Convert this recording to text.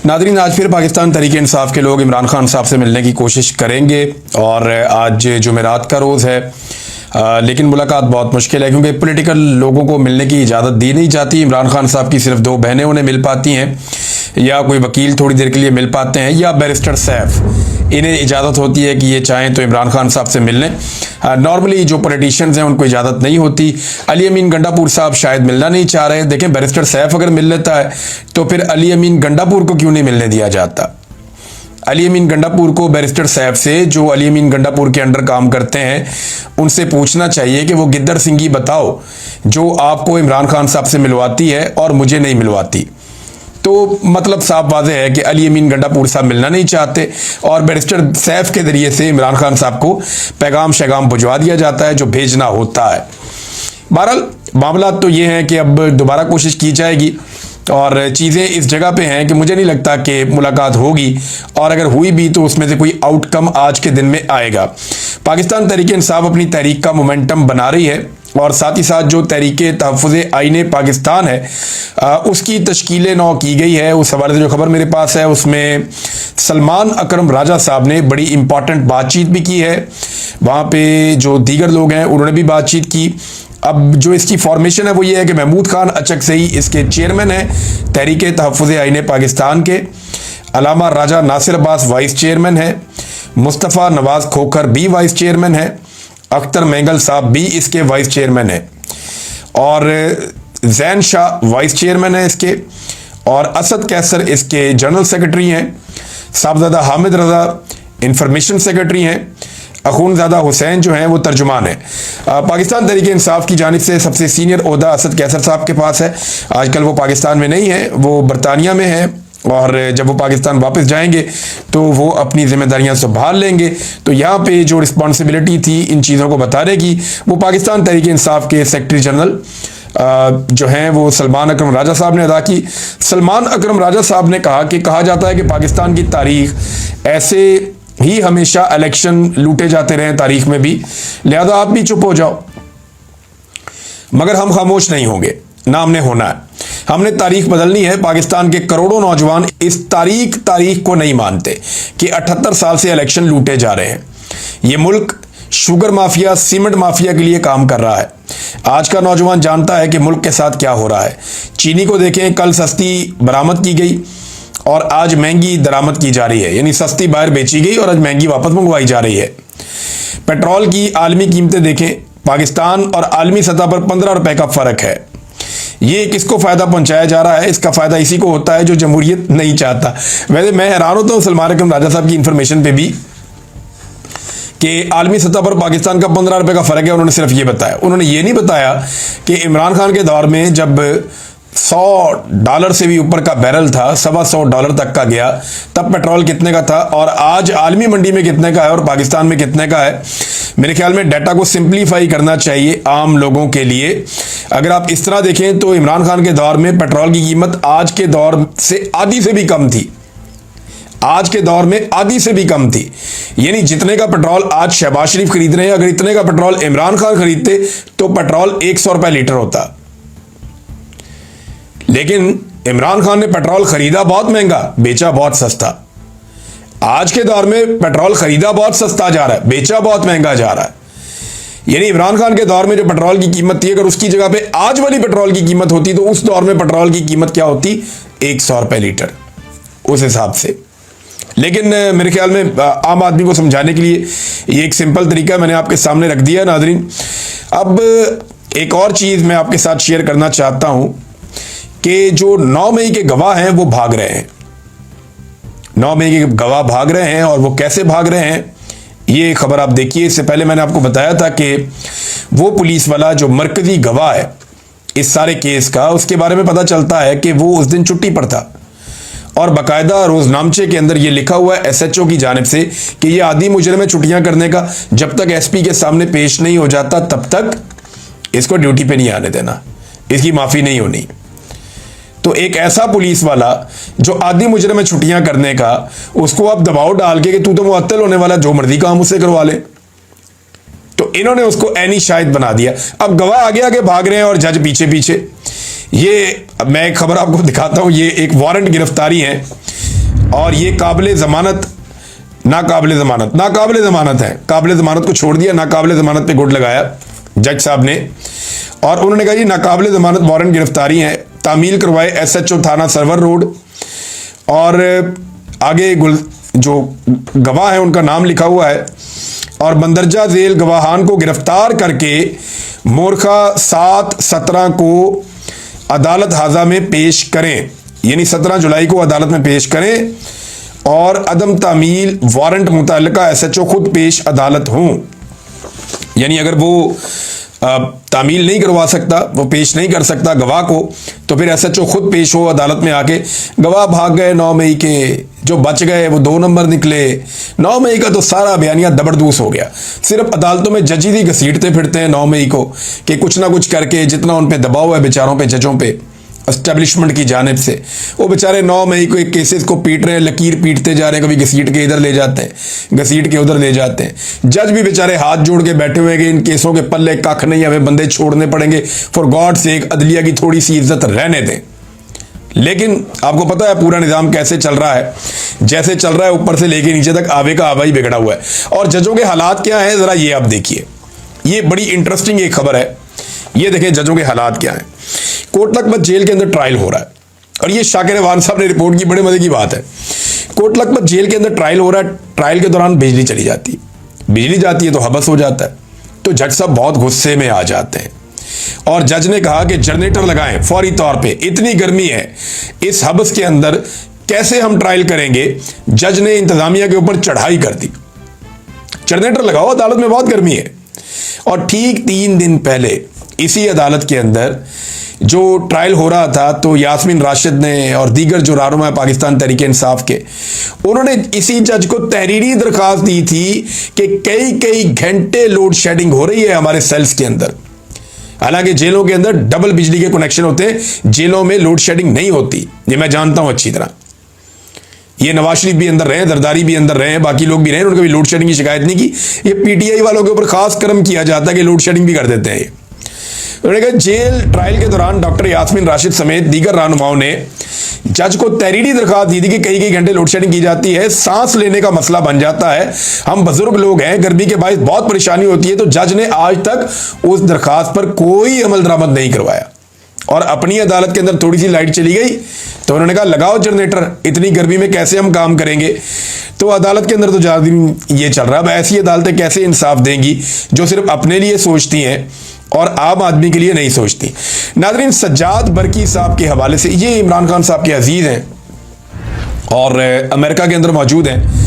नाज़रीन, आज फिर पाकिस्तान तहरीक इंसाफ के लोग इमरान खान साहब से मिलने की कोशिश करेंगे और आज जुमेरात का रोज़ है, लेकिन मुलाकात बहुत मुश्किल है क्योंकि पॉलिटिकल लोगों को मिलने की इजाज़त दी नहीं जाती। इमरान खान साहब की सिर्फ 2 बहनें उन्हें मिल पाती हैं, या कोई वकील थोड़ी देर के लिए मिल पाते हैं, या बैरिस्टर सैफ, इन्हें इजाज़त होती है कि ये चाहें तो इमरान खान साहब से मिल लें। नॉर्मली जो पॉलिटिशियंस हैं उनको इजाज़त नहीं होती। अली अमीन गंडापुर साहब शायद मिलना नहीं चाह रहे। देखें, बैरिस्टर सैफ अगर मिल लेता है तो फिर अली अमीन गंडापुर को क्यों नहीं मिलने दिया जाता। अली अमीन गंडापुर को बैरिस्टर सैफ से, जो अली अमीन गंडापुर के अंडर काम करते हैं, उनसे पूछना चाहिए कि वो गिद्दर सिंगी बताओ जो आपको इमरान खान साहब से मिलवाती है और मुझे नहीं मिलवाती। तो मतलब साफ वाज़ेह है कि अली अमीन गंडापुर साहब मिलना नहीं चाहते और बैरिस्टर सैफ के ज़रिए से इमरान खान साहब को पैगाम शैगाम भिजवा दिया जाता है जो भेजना होता है। बहरहाल मामला तो ये हैं कि अब दोबारा कोशिश की जाएगी और चीज़ें इस जगह पे हैं कि मुझे नहीं लगता कि मुलाकात होगी, और अगर हुई भी तो उसमें से कोई आउटकम आज के दिन में आएगा। पाकिस्तान तहरीक इंसाफ अपनी तहरीक का मोमेंटम बना रही है और साथ ही साथ जो तहरीक तहफ़्फ़ुज़ आईन पाकिस्तान है उसकी तश्कील नौ की गई है। उस हवाले से जो खबर मेरे पास है उसमें सलमान अकरम राजा साहब ने बड़ी इंपॉर्टेंट बातचीत भी की है। वहाँ पे जो दीगर लोग हैं उन्होंने भी बातचीत की। अब जो इसकी फॉर्मेशन है वो ये है कि महमूद खान अचकज़ई इसके चेयरमैन हैं तहरीक तहफ़्फ़ुज़ आईन पाकिस्तान के, अलामा राजा नासिर अब्बास वाइस चेयरमैन है, मुस्तफ़ा नवाज़ खोखर भी वाइस चेयरमैन है, अख्तर मेंगल साहब भी इसके वाइस चेयरमैन है, और जैन शाह वाइस चेयरमैन है इसके, और असद कैसर इसके जनरल सेक्रेटरी हैं, साहबजादा हामिद रज़ा इंफॉर्मेशन सेक्रेटरी हैं, अखूनज़ादा हुसैन जो हैं वो तर्जुमान हैं। पाकिस्तान तहरीक इंसाफ की जानिब से सबसे सीनियर ओहदा असद कैसर साहब के पास है। आजकल वो पाकिस्तान में नहीं है, वो बरतानिया में है, और जब वो पाकिस्तान वापस जाएंगे तो वो अपनी जिम्मेदारियां संभाल लेंगे। तो यहाँ पे जो रिस्पॉन्सिबिलिटी थी इन चीज़ों को बताने की, वो पाकिस्तान तहरीक इंसाफ के सेक्रेटरी जनरल जो हैं वो सलमान अकरम राजा साहब ने अदा की। सलमान अकरम राजा साहब ने कहा कि कहा जाता है कि पाकिस्तान की तारीख ऐसे ही हमेशा इलेक्शन लूटे जाते रहे तारीख में भी, लिहाजा आप भी चुप हो जाओ, मगर हम खामोश नहीं होंगे, ना हमने होना है। हमने तारीख बदलनी है। पाकिस्तान के करोड़ों नौजवान इस तारीख को नहीं मानते कि 78 साल से इलेक्शन लूटे जा रहे हैं। ये मुल्क शुगर माफिया, सीमेंट माफिया के लिए काम कर रहा है। आज का नौजवान जानता है कि मुल्क के साथ क्या हो रहा है। चीनी को देखें, कल सस्ती बरामद की गई और आज महंगी दरामद की जा रही है, यानी सस्ती बाहर बेची गई और आज महंगी वापस मंगवाई जा रही है। पेट्रोल की आलमी कीमतें देखें, पाकिस्तान और आलमी सतह पर 15 रुपए का फर्क है। ये किसको फायदा पहुंचाया जा रहा है? इसका फायदा इसी को होता है जो जमहूरियत नहीं चाहता। वैसे मैं हैरान होता हूं सलमान अकरम राजा साहब की इंफॉर्मेशन पे भी कि आलमी सतह पर पाकिस्तान का 15 रुपए का फर्क है। उन्होंने सिर्फ ये बताया, उन्होंने ये नहीं बताया कि इमरान खान के दौर में जब $100 से भी ऊपर का बैरल था, $125 तक का गया, तब पेट्रोल कितने का था और आज आलमी मंडी में कितने का है और पाकिस्तान में कितने का है। मेरे ख्याल में डाटा को सिंप्लीफाई करना चाहिए आम लोगों के लिए। अगर आप इस तरह देखें तो इमरान खान के दौर में पेट्रोल की कीमत आज के दौर से आधी से भी कम थी, आज के दौर में आधी से भी कम थी। यानी जितने का पेट्रोल आज शहबाज शरीफ खरीद रहे हैं, अगर इतने का पेट्रोल इमरान खान खरीदते तो पेट्रोल 100 रुपए लीटर होता। लेकिन इमरान खान ने पेट्रोल खरीदा बहुत महंगा, बेचा बहुत सस्ता। आज के दौर में पेट्रोल खरीदा बहुत सस्ता जा रहा है, बेचा बहुत महंगा जा रहा है। यानी इमरान खान के दौर में जो पेट्रोल की कीमत थी, अगर उसकी जगह पे आज वाली पेट्रोल की कीमत होती तो उस दौर में पेट्रोल की कीमत क्या होती? 100 रुपए लीटर उस हिसाब से। लेकिन मेरे ख्याल में आम आदमी को समझाने के लिए ये एक सिंपल तरीका मैंने आपके सामने रख दिया नाज़रीन। अब एक और चीज़ मैं आपके साथ शेयर करना चाहता हूं कि जो 9 मई के गवाह हैं वो भाग रहे हैं। 9 मई के गवाह भाग रहे हैं और वो कैसे भाग रहे हैं ये खबर आप देखिए। इससे पहले मैंने आपको बताया था कि वो पुलिस वाला जो मरकजी गवाह है इस सारे केस का, उसके बारे में पता चलता है कि वो उस दिन छुट्टी पर था और बाकायदा रोजनामचे के अंदर ये लिखा हुआ है SHO की जानिब से कि ये आदि मुजरिम है छुट्टियां करने का, जब तक SP के सामने पेश नहीं हो जाता तब तक इसको ड्यूटी पे नहीं आने देना, इसकी माफी नहीं होनी। तो एक ऐसा पुलिस वाला जो आदि मुजरिम है छुट्टियां करने का, उसको आप दबाव डाल के कि तू तो मुअत्तल होने वाला, जो मर्जी काम उससे करवा ले, तो इन्होंने उसको ऐनी शाहिद बना दिया। अब गवाह आगे आगे भाग रहे हैं और जज पीछे पीछे। ये मैं एक खबर आपको दिखाता हूं, ये एक वारंट गिरफ्तारी है और ये काबिल जमानत नाकाबिल जमानत है। काबिल जमानत को छोड़ दिया, नाकाबिल जमानत पे गुड लगाया जज साहब ने। और उन्होंने कहा जी नाकाबिल जमानत वारंट गिरफ्तारी है, तामील करवाए SHO थाना सरवर रोड। और आगे जो गवाह है उनका नाम लिखा हुआ है, और मंदरजा झेल गवाहान को गिरफ्तार करके मोरखा 7/17 को अदालत हाजा में पेश करें, यानी 17 जुलाई को अदालत में पेश करें। और अदम तामील वारंट मुतल्लिका SHO खुद पेश अदालत हों, यानी अगर वो तामील नहीं करवा सकता, वो पेश नहीं कर सकता गवाह को, तो फिर SHO खुद पेश हो अदालत में आके। गवाह भाग गए 9 मई के, जो बच गए वो 2 नंबर निकले। 9 मई का तो सारा बयानिया दबरदूस हो गया। सिर्फ अदालतों में जज ही घसीटते फिरते हैं 9 मई को कि कुछ ना कुछ करके, जितना उन पे दबाव है बेचारों पे, जजों पे एस्टेब्लिशमेंट की जानिब से, वो बेचारे 9 मई को एक केसेस को पीट रहे हैं, लकीर पीटते जा रहे हैं, कभी घसीट के इधर ले जाते हैं, घसीट के उधर ले जाते हैं। जज भी बेचारे हाथ जोड़ के बैठे हुए कि इन केसों के पल्ले कख नहीं, हमें बंदे छोड़ने पड़ेंगे, फॉर गॉड सेक अदलिया की थोड़ी सी इज्जत रहने दें। लेकिन आपको पता है पूरा निज़ाम कैसे चल रहा है, जैसे चल रहा है ऊपर से लेके नीचे तक आवे का आवा ही बिगड़ा हुआ है। और जजों के हालात क्या है जरा ये आप देखिए, ये बड़ी इंटरेस्टिंग एक खबर है। ये देखें जजों के हालात क्या हैं। कोटलखपत जेल के अंदर ट्रायल हो रहा है, और ये शाकिर वान साहब ने रिपोर्ट की, बड़े मजे की बात है। कोटलखपत जेल के अंदर ट्रायल हो रहा है, ट्रायल के दौरान बिजली चली जाती है, बिजली जाती है तो हबस हो जाता है। तो जज साहब बहुत गुस्से में आ जाते हैं, और जज ने कहा कि जनरेटर लगाएं फौरी तौर पे, इतनी गर्मी है इस हबस के अंदर, कैसे हम ट्रायल करेंगे। जज ने इंतजामिया के ऊपर चढ़ाई कर दी, जनरेटर लगाओ, अदालत में बहुत गर्मी है। और ठीक 3 दिन पहले इसी अदालत के अंदर जो ट्रायल हो रहा था, तो यास्मीन राशिद ने और दीगर जो रहनुमा पाकिस्तान तहरीक इंसाफ के, उन्होंने इसी जज को तहरीरी दरखास्त दी थी कि कई घंटे लोड शेडिंग हो रही है हमारे सेल्स के अंदर। हालांकि जेलों के अंदर डबल बिजली के कनेक्शन होते हैं, जेलों में लोड शेडिंग नहीं होती, ये मैं जानता हूं अच्छी तरह। ये नवाज शरीफ भी अंदर रहे, जरदारी भी अंदर रहे, बाकी लोग भी रहे, उनका भी लोड शेडिंग की शिकायत नहीं की। ये PTI वालों के ऊपर खास कर्म किया जाता है कि लोड शेडिंग भी कर देते हैं। उन्होंने कहा जेल ट्रायल के दौरान डॉक्टर यास्मीन राशिद समेत दीगर रहनुमाओं ने जज को तहरीरी दरखास्त दी थी कि कई घंटे लोड शेडिंग की जाती है, सांस लेने का मसला बन जाता है, हम बुजुर्ग लोग हैं, गर्मी के बायस बहुत परेशानी होती है। तो जज ने आज तक उस दरखास्त पर कोई अमल दरामद नहीं करवाया, और अपनी अदालत के अंदर थोड़ी सी लाइट चली गई तो उन्होंने कहा लगाओ जनरेटर, इतनी गर्मी में कैसे हम काम करेंगे। तो अदालत के अंदर तो ज़्यादा दिन ये चल रहा है। अब ऐसी अदालतें कैसे इंसाफ देंगी जो सिर्फ अपने लिए सोचती हैं और आम आदमी के लिए नहीं सोचती। नाज़रीन, सज्जाद बरकी साहब के हवाले से, ये इमरान खान साहब के अजीज हैं और अमेरिका के अंदर मौजूद हैं।